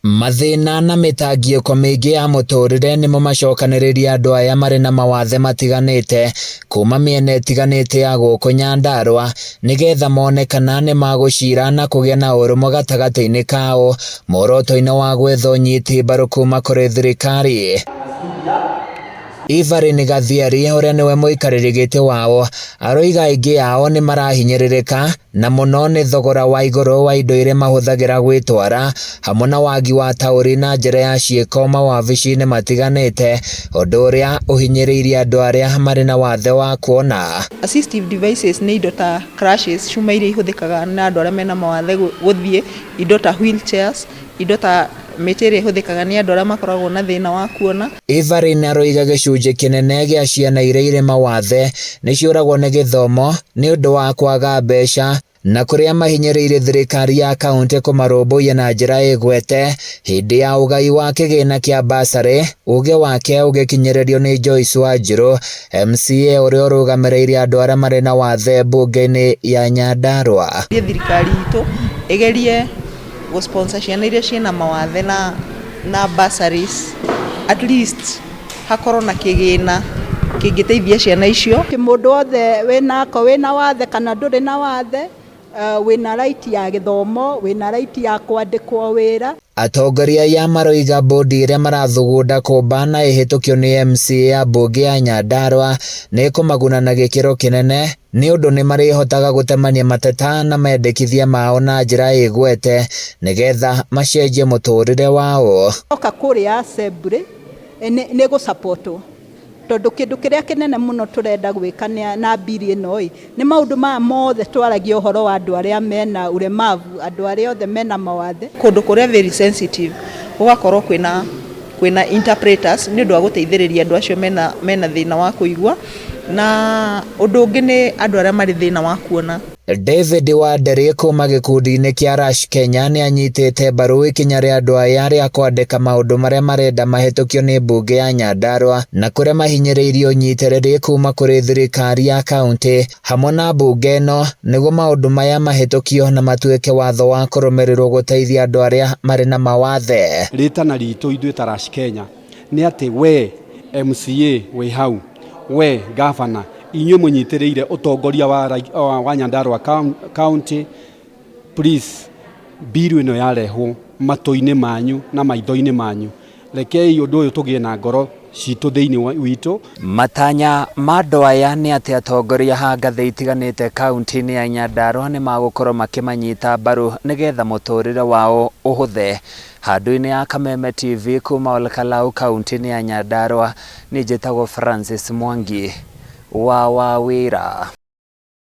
Mathina na mitangĩko mĩingĩ ya mũtũrĩre nĩmo macokanĩrĩria andũ aya marĩ na mawathe matiganĩte kuma mĩena ĩtiganĩte ya gũkũ Nyandarua nĩgetha mone kana nĩ magũcira na kũgĩa na ũrũmwe gatagatĩ-inĩ kao muoroto-inĩ wa gwetha ũnyiti mbaru kuma kũrĩ thirikari. Evelyn Gathieri ũrĩa nĩwe mũikarĩri gĩtĩ wao aroiga aingĩ ao nĩ marahinyĩrĩrĩka na mũno nĩ thogora wa igũrũ wa indo iria mahũthagĩra gwĩtwara hamwe na wagi wa taũri na njĩra ya ciĩko mawabici-inĩ matiganĩte, ũndũ ũrĩa ũhinyĩrĩirie andũ arĩa marĩ na wathe wa kuona. Assistive devices nĩ indo ta crutches, cuma iria ihũthĩkaga na andũ arĩa mena mawathe gũthiĩ, indo ta wheelchairs, indo ta mĩtĩ ĩrĩa ĩhũthĩkaga nĩ andũ arĩa makoragwo na thĩna wa kuona. Evelyn aroiga gĩcunjĩ kĩnene gĩa ciana iria irĩ mawathe nĩ ciũragwo nĩ gĩthomo nĩ ũndũ wa kwaga mbeca na kũrĩa mahinyĩrĩirie thirikari ya kaunti kũmarũmbũiya na njĩra ĩgwete hĩndĩ ya ũgai wa kĩgĩna kĩa basarĩ, uge wake ũgĩkinyĩrĩrio nĩ Joyce Wanjiru, MCA ũrĩa ũrũgamĩrĩire andũ arĩa marĩ na wathe mbunge-inĩ ya Nyandarua. Thirikari itũ ĩgerie gũsponsor ciana iria ciĩna mawathe na bursaries, at least hakorwo na kĩgĩna kĩngĩteithia ciana icio. Mũndũ wothe wĩna wathe kana ndũrĩ na wathe, wĩna right ya gĩthomo, wĩna right ya kwandĩkwo wĩra. Atongoria ya maroiga bodi ĩrĩa marathugunda kũmba na ĩhĩtũkio nĩ MCA ya mbunge ya Nyandarua nĩ kũmaguna na gĩkĩro kĩnene nĩ ũndũ nĩ marĩhotaga gũtemania mateta na mendekithia mao na njĩra ĩgwete nĩgetha macenjie mũtũrĩre wao. Oka kũrĩa assembly nĩ gũsupportwo tondũ kĩndũ kĩrĩa kĩnene mũno tũrenda gwĩka na biri ĩno nĩ maũndũ maya mothe twaragia ũhoro wa andũ arĩa mena ũremavu, andũ arĩa othe mena mawathe. Kũndũ kũrĩa very sensitive gũgakorwo kwĩna interpreters nĩ ũndũ wa gũteithĩrĩria andũ acio mena thĩna wa kũigua, na ũndũ ũngĩ nĩ andũ arĩa marĩ thĩna wa kuona. David Wanderi kuma gĩkundi-inĩ kĩa Rush Kenya nĩ anyitĩte mbaru ikinya rĩa andũ aya rĩa kwandĩka maũndũ marĩa marenda mahĩtũkio nĩ mbunge ya Nyandarua na kũrĩa mahinyĩrĩirie ũnyitĩrĩri kuma kũrĩ thirikari ya kaunti hamwe na mbunge ĩno nĩguo maũndũ maya mahĩtũkio na matuĩke watho wa kũrũmĩrĩrwo gũteithia andũ arĩa marĩ na mawathe. Rĩtana ritũ ithuĩ ta Rush Kenya nĩ atĩ we MCA wĩ hau, we gavana, inyuĩ mũnyitĩrĩire ũtongoria wa Nyandarua County, please biru ĩno yarehwo matũ-inĩ manyu na maitho-inĩ manyu, rekei ũndũ ũyũ tũgĩe na ngoro citũ thĩinĩ witũ. Matanya ma andũ aya nĩ atĩ atongoria ha ngathĩ itiganĩte kaunti-inĩ ya Nyandarua nĩ magũkorwo makĩmanyita mbaru nĩgetha mũtũrĩre wao ũhũthe. Handũ-inĩ ya Kameme TV kuma Olkalau kaunti-inĩ ya Nyandarua, nĩ njĩtagwo Francis Mwangi wa Wawĩra.